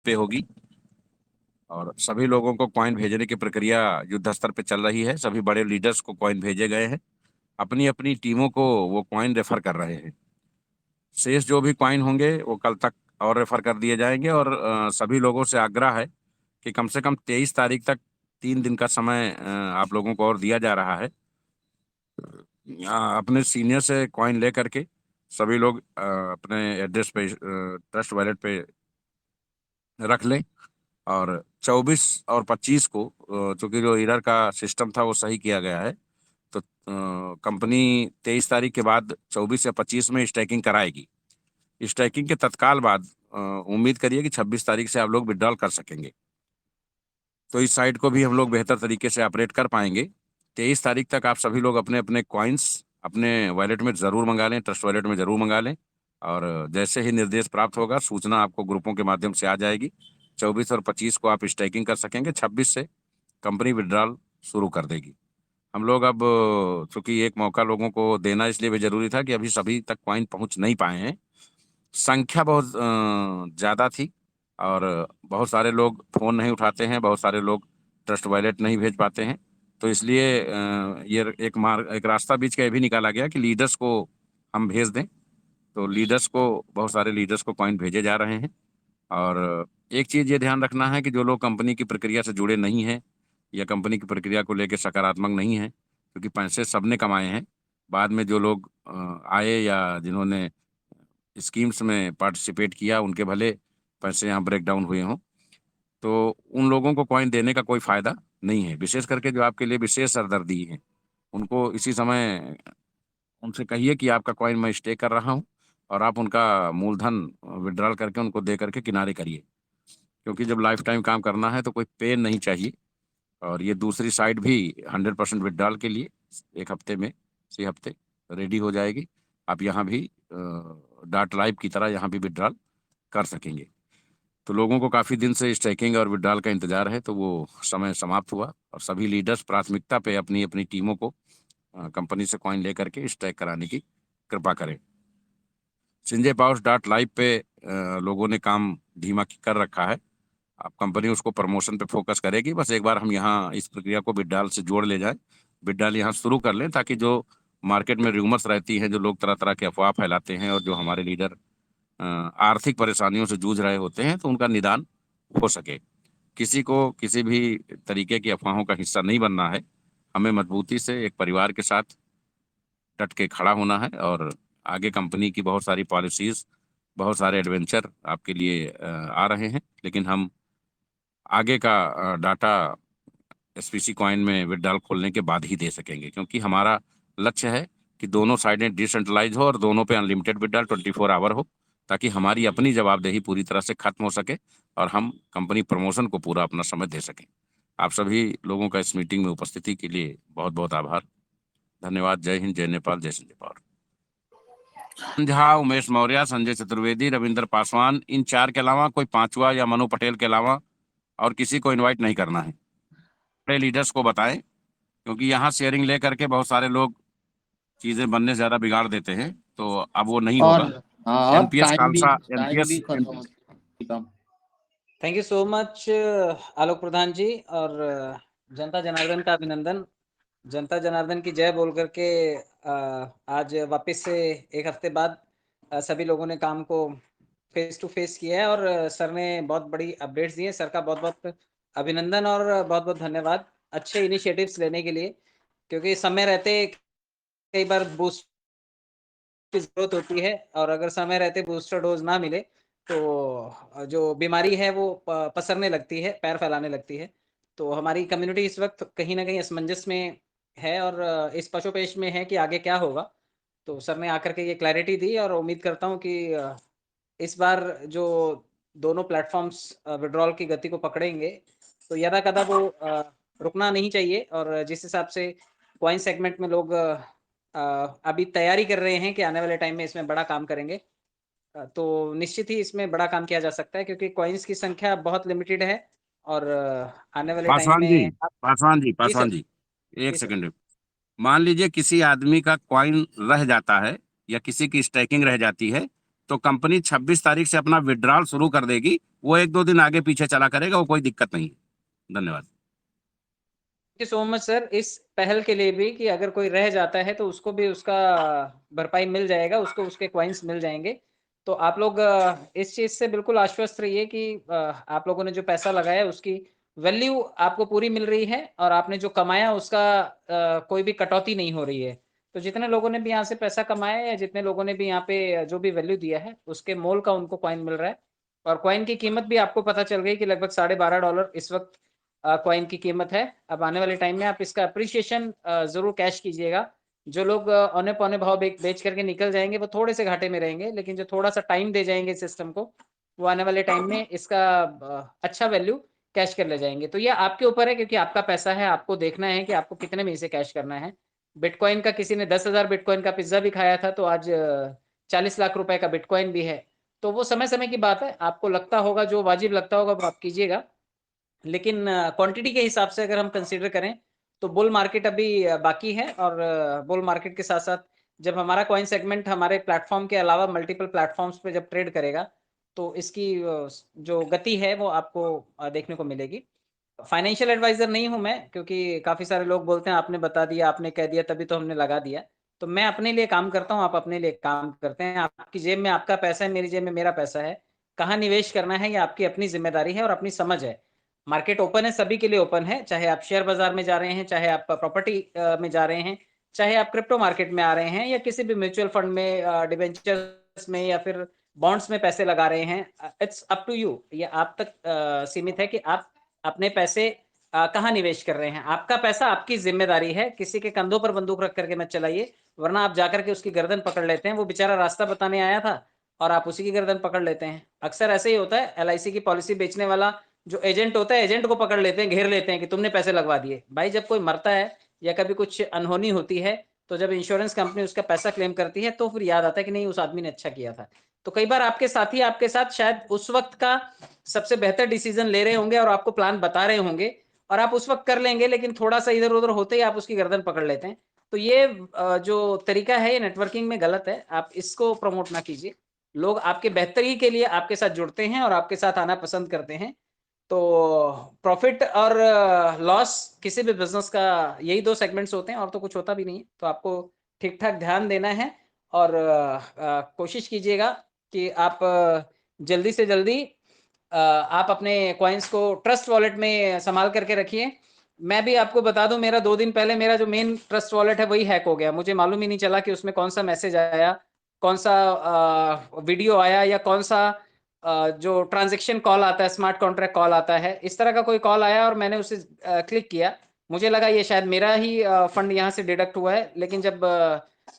पे होगी और सभी लोगों को कॉइन भेजने की प्रक्रिया युद्ध स्तर पे चल रही है। सभी बड़े लीडर्स को कॉइन भेजे गए हैं, अपनी अपनी टीमों को वो कॉइन रेफर कर रहे हैं। शेष जो भी कॉइन होंगे वो कल तक और रेफर कर दिए जाएंगे। और सभी लोगों से आग्रह है कि कम से कम 23 तारीख तक 3 दिन का समय आप लोगों को और दिया जा रहा है। अपने सीनियर से कॉइन ले करके सभी लोग अपने एड्रेस पे ट्रस्ट वॉलेट पे रख लें। और 24 और 25 को चूंकि जो एरर का सिस्टम था वो सही किया गया है, तो कंपनी 23 तारीख के बाद 24 या 25 में स्टैकिंग कराएगी। स्टैकिंग के तत्काल बाद उम्मीद करिए कि 26 तारीख से आप लोग विड्रॉल कर सकेंगे। तो इस साइट को भी हम लोग बेहतर तरीके से ऑपरेट कर पाएंगे। 23 तारीख तक आप सभी लोग अपने अपने कॉइन्स अपने वॉलेट में ज़रूर मंगा लें, ट्रस्ट वॉलेट में ज़रूर मंगा लें। और जैसे ही निर्देश प्राप्त होगा सूचना आपको ग्रुपों के माध्यम से आ जाएगी। 24 और 25 को आप स्टैकिंग कर सकेंगे, 26 से कंपनी विड्रॉल शुरू कर देगी। हम लोग अब चूंकि एक मौका लोगों को देना इसलिए भी जरूरी था कि अभी सभी तक कॉइन पहुंच नहीं पाए हैं। संख्या बहुत ज़्यादा थी और बहुत सारे लोग फ़ोन नहीं उठाते हैं, बहुत सारे लोग ट्रस्ट वॉलेट नहीं भेज पाते हैं। तो इसलिए ये एक रास्ता बीच का ये भी निकाला गया कि लीडर्स को हम भेज दें। तो लीडर्स को बहुत सारे लीडर्स को कॉइन भेजे जा रहे हैं। और एक चीज़ ये ध्यान रखना है कि जो लोग कंपनी की प्रक्रिया से जुड़े नहीं हैं या कंपनी की प्रक्रिया को लेकर सकारात्मक नहीं हैं, क्योंकि पैसे सबने कमाए हैं। बाद में जो लोग आए या जिन्होंने स्कीम्स में पार्टिसिपेट किया उनके भले पैसे यहाँ ब्रेक डाउन हुए हों, तो उन लोगों को कॉइन देने का कोई फायदा नहीं है। विशेष करके जो आपके लिए विशेष सरदर्दी है उनको इसी समय उनसे कहिए कि आपका कॉइन मैं स्टे कर रहा हूँ और आप उनका मूलधन विड्रॉल करके उनको दे करके किनारे करिए। क्योंकि जब लाइफ टाइम काम करना है तो कोई पे नहीं चाहिए। और ये दूसरी साइड भी 100% विड्रॉल के लिए 1 हफ्ते में, 6 हफ्ते रेडी हो जाएगी। आप यहाँ भी डाट लाइव की तरह यहाँ भी विड्रॉल कर सकेंगे। तो लोगों को काफ़ी दिन से स्टैकिंग और विड्रॉल का इंतजार है, तो वो समय समाप्त हुआ और सभी लीडर्स प्राथमिकता पे अपनी अपनी टीमों को कंपनी से कॉइन लेकर के स्टैक कराने की कृपा करें। संजय पाउस डॉट लाइव पे लोगों ने काम धीमा कर रखा है। अब कंपनी उसको प्रमोशन पे फोकस करेगी। बस एक बार हम यहाँ इस प्रक्रिया को बिडडाल से जोड़ ले जाए, बिडडाल यहाँ शुरू कर लें, ताकि जो मार्केट में र्यूमर्स रहती हैं, जो लोग तरह तरह के अफवाह फैलाते हैं और जो हमारे लीडर आर्थिक परेशानियों से जूझ रहे होते हैं, तो उनका निदान हो सके। किसी को किसी भी तरीके की अफवाहों का हिस्सा नहीं बनना है। हमें मजबूती से एक परिवार के साथ डट के खड़ा होना है और आगे कंपनी की बहुत सारी पॉलिसीज, बहुत सारे एडवेंचर आपके लिए आ रहे हैं। लेकिन हम आगे का डाटा एसपीसी कॉइन में विड्रॉल खोलने के बाद ही दे सकेंगे, क्योंकि हमारा लक्ष्य है कि दोनों साइडें डिसेंट्रलाइज हो और दोनों पे अनलिमिटेड विड्रॉल 24 आवर हो, ताकि हमारी अपनी जवाबदेही पूरी तरह से खत्म हो सके और हम कंपनी प्रमोशन को पूरा अपना समय दे सकें। आप सभी लोगों का इस मीटिंग में उपस्थिति के लिए बहुत बहुत आभार। धन्यवाद। जय हिंद, जय नेपाल, जय संजय पावर। झा, उमेश मौर्य, संजय चतुर्वेदी, रविंद्र पासवान, इन 4 के अलावा कोई 5वां या मनु पटेल के अलावा और किसी को इनवाइट नहीं करना है। बड़े लीडर्स को बताएं, क्योंकि यहाँ शेयरिंग ले करके बहुत सारे लोग चीजें बनने से ज्यादा बिगाड़ देते हैं, तो अब वो नहीं और होगा। हाँ, और एनपीएस खालसा, टाइम भी एनपीएस खत्म हो चुका। थैंक यू सो मच आलोक प्रधान जी, और जनता जनार्दन का अभिनंदन। जनता जनार्दन की जय बोल करके आज वापस से 1 हफ्ते बाद सभी लोगों ने काम को फेस टू फेस किया है और सर ने बहुत बड़ी अपडेट्स दी है। सर का बहुत बहुत अभिनंदन और बहुत बहुत धन्यवाद अच्छे इनिशिएटिव्स लेने के लिए, क्योंकि समय रहते कई बार बूस्ट की जरूरत होती है और अगर समय रहते बूस्टर डोज ना मिले तो जो बीमारी है वो पसरने लगती है, पैर फैलाने लगती है। तो हमारी कम्युनिटी इस वक्त कहीं ना कहीं असमंजस में है और इस पशुपेश में है कि आगे क्या होगा। तो सर ने आकर के ये क्लैरिटी दी और उम्मीद करता हूँ कि इस बार जो दोनों प्लेटफॉर्म्स विड्रॉल की गति को पकड़ेंगे तो यदा कदा वो रुकना नहीं चाहिए। और जिस हिसाब से कॉइन सेगमेंट में लोग अभी तैयारी कर रहे हैं कि आने वाले टाइम में इसमें बड़ा काम करेंगे, तो निश्चित ही इसमें बड़ा काम किया जा सकता है, क्योंकि कॉइन्स की संख्या बहुत लिमिटेड है और आने वाले टाइम में पासवान जी, एक सेकंड। मान लीजिए किसी आदमी का कॉइन रह जाता है या किसी की स्टैकिंग रह जाती है, तो कंपनी 26 तारीख से अपना विड्रॉल शुरू कर देगी। वो 1-2 दिन आगे पीछे चला करेगा, वो कोई दिक्कत नहीं है। धन्यवाद। Thank you so much sir इस पहल के लिए भी कि अगर कोई रह जाता है तो उसको भी उसका भरपाई मिल जाएगा, उसको उसके कॉइन्स मिल जाएंगे। तो आप लोग इस चीज से बिल्कुल आश्वस्त रहिए कि आप लोगों ने जो पैसा लगाया उसकी वैल्यू आपको पूरी मिल रही है और आपने जो कमाया उसका कोई भी कटौती नहीं हो रही है। तो जितने लोगों ने भी यहाँ से पैसा कमाया या जितने लोगों ने भी यहाँ पे जो भी वैल्यू दिया है उसके मोल का उनको कॉइन मिल रहा है। और कॉइन की कीमत भी आपको पता चल गई कि लगभग $12.5 इस वक्त कॉइन की कीमत है। अब आने वाले टाइम में आप इसका अप्रिसिएशन जरूर कैश कीजिएगा। जो लोग औने पौने भाव बेच करके निकल जाएंगे वो थोड़े से घाटे में रहेंगे, लेकिन जो थोड़ा सा टाइम दे जाएंगे सिस्टम को वो आने वाले टाइम में इसका अच्छा वैल्यू कैश कर ले जाएंगे। तो ये आपके ऊपर है क्योंकि आपका पैसा है, आपको देखना है कि आपको कितने में इसे कैश करना है। बिटकॉइन का किसी ने 10,000 बिटकॉइन का पिज्जा भी खाया था, तो आज 40 लाख रुपए का बिटकॉइन भी है। तो वो समय समय की बात है, आपको लगता होगा जो वाजिब लगता होगा वो आप कीजिएगा। लेकिन क्वांटिटी के हिसाब से अगर हम कंसीडर करें तो बुल मार्केट अभी बाकी है। और बुल मार्केट के साथ साथ जब हमारा कॉइन सेगमेंट हमारे प्लेटफॉर्म के अलावा मल्टीपल प्लेटफॉर्म्स पे जब ट्रेड करेगा तो इसकी जो गति है वो आपको देखने को मिलेगी। फाइनेंशियल एडवाइजर नहीं हूं मैं, क्योंकि काफी सारे लोग बोलते हैं आपने बता दिया, आपने कह दिया तभी तो हमने लगा दिया। तो मैं अपने लिए काम करता हूं, आप अपने लिए काम करते हैं। आपकी जेब में आपका पैसा है, मेरी जेब में मेरा पैसा है। कहाँ निवेश करना है ये आपकी अपनी जिम्मेदारी है और अपनी समझ है। मार्केट ओपन है, सभी के लिए ओपन है, चाहे आप शेयर बाजार में जा रहे हैं, चाहे आप प्रॉपर्टी में जा रहे हैं, चाहे आप क्रिप्टो मार्केट में आ रहे हैं या किसी भी म्यूचुअल फंड में, डिबेंचर्स में या फिर बॉन्ड्स में पैसे लगा रहे हैं। इट्स अप टू यू, ये आप तक सीमित है कि आप अपने पैसे कहाँ निवेश कर रहे हैं। आपका पैसा आपकी जिम्मेदारी है, किसी के कंधों पर बंदूक रख करके मत चलाइए, वरना आप जाकर के उसकी गर्दन पकड़ लेते हैं। वो बेचारा रास्ता बताने आया था और आप उसी की गर्दन पकड़ लेते हैं। अक्सर ऐसे ही होता है, LIC की पॉलिसी बेचने वाला जो एजेंट होता है, एजेंट को पकड़ लेते हैं, घेर लेते हैं कि तुमने पैसे लगवा दिए। भाई जब कोई मरता है या कभी कुछ अनहोनी होती है तो जब इंश्योरेंस कंपनी उसका पैसा क्लेम करती है तो फिर याद आता है कि नहीं उस आदमी ने अच्छा किया था। तो कई बार आपके साथी आपके साथ शायद उस वक्त का सबसे बेहतर डिसीजन ले रहे होंगे और आपको प्लान बता रहे होंगे और आप उस वक्त कर लेंगे, लेकिन थोड़ा सा इधर उधर होते ही आप उसकी गर्दन पकड़ लेते हैं। तो ये जो तरीका है ये नेटवर्किंग में गलत है, आप इसको प्रमोट ना कीजिए। लोग आपके बेहतरी के लिए आपके साथ जुड़ते हैं और आपके साथ आना पसंद करते हैं। तो प्रॉफिट और लॉस किसी भी बिजनेस का यही दो सेगमेंट्स होते हैं और तो कुछ होता भी नहीं है। तो आपको ठीक ठाक ध्यान देना है और कोशिश कीजिएगा कि आप जल्दी से जल्दी आप अपने कॉइन्स को ट्रस्ट वॉलेट में संभाल करके रखिए। मैं भी आपको बता दूं, मेरा 2 दिन पहले मेरा जो मेन ट्रस्ट वॉलेट है वही हैक हो गया। मुझे मालूम ही नहीं चला कि उसमें कौन सा मैसेज आया, कौन सा वीडियो आया या कौन सा जो ट्रांजैक्शन कॉल आता है, स्मार्ट कॉन्ट्रैक्ट कॉल आता है, इस तरह का कोई कॉल आया और मैंने उसे क्लिक किया। मुझे लगा ये शायद मेरा ही फंड यहाँ से डिडक्ट हुआ है, लेकिन जब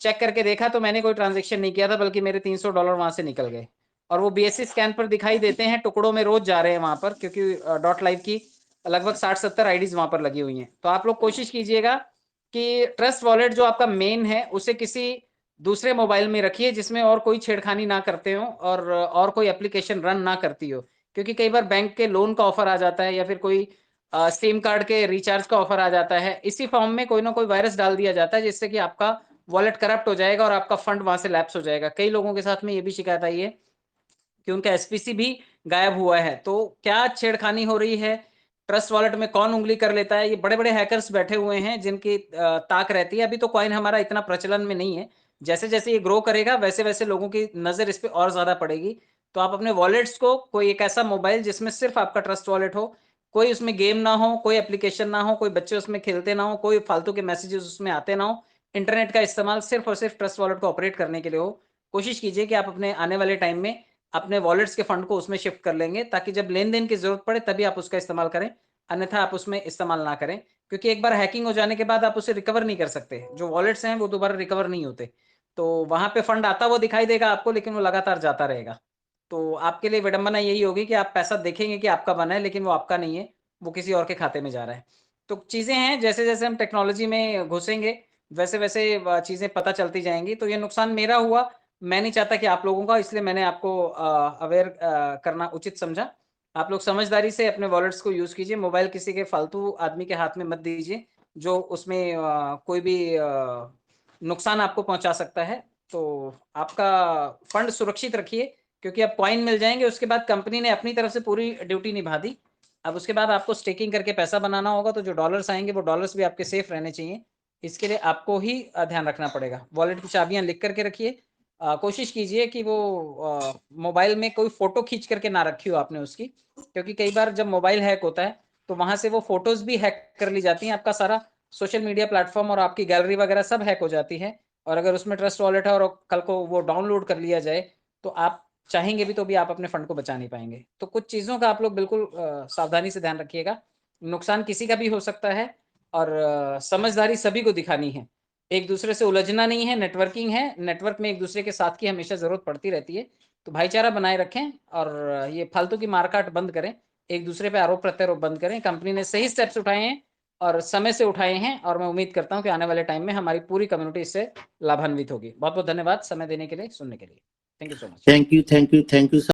चेक करके देखा तो मैंने कोई ट्रांजैक्शन नहीं किया था, बल्कि मेरे $300 वहां से निकल गए। और वो BSC स्कैन पर दिखाई देते हैं, टुकड़ों में रोज जा रहे हैं वहां पर, क्योंकि डॉट लाइव की लगभग 60-70 आईडीज वहां पर लगी हुई हैं। तो आप लोग कोशिश कीजिएगा कि ट्रस्ट वॉलेट जो आपका मेन है उसे किसी दूसरे मोबाइल में रखिए जिसमें और कोई छेड़खानी ना करते हो और कोई एप्लीकेशन रन ना करती हो। क्योंकि कई बार बैंक के लोन का ऑफर आ जाता है या फिर कोई सिम कार्ड के रिचार्ज का ऑफर आ जाता है, इसी फॉर्म में कोई ना कोई वायरस डाल दिया जाता है जिससे कि आपका वॉलेट करप्ट हो जाएगा और आपका फंड वहां से लैप्स हो जाएगा। कई लोगों के साथ में ये भी शिकायत आई है कि उनका SPC भी गायब हुआ है। तो क्या छेड़खानी हो रही है, ट्रस्ट वॉलेट में कौन उंगली कर लेता है, ये बड़े बड़े हैकर्स बैठे हुए हैं जिनकी ताक रहती है। अभी तो कॉइन हमारा इतना प्रचलन में नहीं है, जैसे जैसे ये ग्रो करेगा वैसे वैसे लोगों की नजर इस पे और ज्यादा पड़ेगी। तो आप अपने वॉलेट्स को कोई एक ऐसा मोबाइल जिसमें सिर्फ आपका ट्रस्ट वॉलेट हो, कोई उसमें गेम ना हो, कोई एप्लीकेशन ना हो, कोई बच्चे उसमें खेलते ना हो, कोई फालतू के मैसेजेस उसमें आते ना हो, इंटरनेट का इस्तेमाल सिर्फ और सिर्फ ट्रस्ट वॉलेट को ऑपरेट करने के लिए हो। कोशिश कीजिए कि आप अपने आने वाले टाइम में अपने वॉलेट्स के फंड को उसमें शिफ्ट कर लेंगे, ताकि जब लेन देन की जरूरत पड़े तभी आप उसका इस्तेमाल करें, अन्यथा आप उसमें इस्तेमाल ना करें। क्योंकि एक बार हैकिंग हो जाने के बाद आप उसे रिकवर नहीं कर सकते, जो वॉलेट्स हैं वो दोबारा रिकवर नहीं होते। तो वहां पे फंड आता हुआ दिखाई देगा आपको, लेकिन वो लगातार जाता रहेगा। तो आपके लिए विडंबना यही होगी कि आप पैसा देखेंगे कि आपका बना है, लेकिन वो आपका नहीं है, वो किसी और के खाते में जा रहा है। तो चीजें हैं, जैसे जैसे हम टेक्नोलॉजी में घुसेंगे वैसे वैसे चीजें पता चलती जाएंगी। तो ये नुकसान मेरा हुआ, मैं नहीं चाहता कि आप लोगों का, इसलिए मैंने आपको अवेयर करना उचित समझा। आप लोग समझदारी से अपने वॉलेट्स को यूज कीजिए, मोबाइल किसी के फालतू आदमी के हाथ में मत दीजिए जो उसमें कोई भी नुकसान आपको पहुंचा सकता है। तो आपका फंड सुरक्षित रखिए, क्योंकि अब कॉइन मिल जाएंगे, उसके बाद कंपनी ने अपनी तरफ से पूरी ड्यूटी निभा दी। अब उसके बाद आपको स्टेकिंग करके पैसा बनाना होगा, तो जो डॉलर्स आएंगे वो डॉलर्स भी आपके सेफ रहने चाहिए। इसके लिए आपको ही ध्यान रखना पड़ेगा। वॉलेट की चाबियां लिख करके रखिए। कोशिश कीजिए कि वो मोबाइल में कोई फोटो खींच करके ना रखी हो आपने उसकी, क्योंकि कई बार जब मोबाइल हैक होता है तो वहां से वो फोटोज भी हैक कर ली जाती हैं। आपका सारा सोशल मीडिया प्लेटफॉर्म और आपकी गैलरी वगैरह सब हैक हो जाती है। और अगर उसमें ट्रस्ट वॉलेट है और कल को वो डाउनलोड कर लिया जाए तो आप चाहेंगे भी तो भी आप अपने फंड को बचा नहीं पाएंगे। तो कुछ चीज़ों का आप लोग बिल्कुल सावधानी से ध्यान रखिएगा। नुकसान किसी का भी हो सकता है और समझदारी सभी को दिखानी है। एक दूसरे से उलझना नहीं है, नेटवर्किंग है, नेटवर्क में एक दूसरे के साथ की हमेशा ज़रूरत पड़ती रहती है। तो भाईचारा बनाए रखें और ये फालतू की मारकाट बंद करें, एक दूसरे पे आरोप प्रत्यारोप बंद करें। कंपनी ने सही स्टेप्स उठाए हैं और समय से उठाए हैं, और मैं उम्मीद करता हूं कि आने वाले टाइम में हमारी पूरी कम्युनिटी इससे लाभान्वित होगी। बहुत बहुत धन्यवाद समय देने के लिए, सुनने के लिए। Thank you so much. Thank you, thank you, thank you.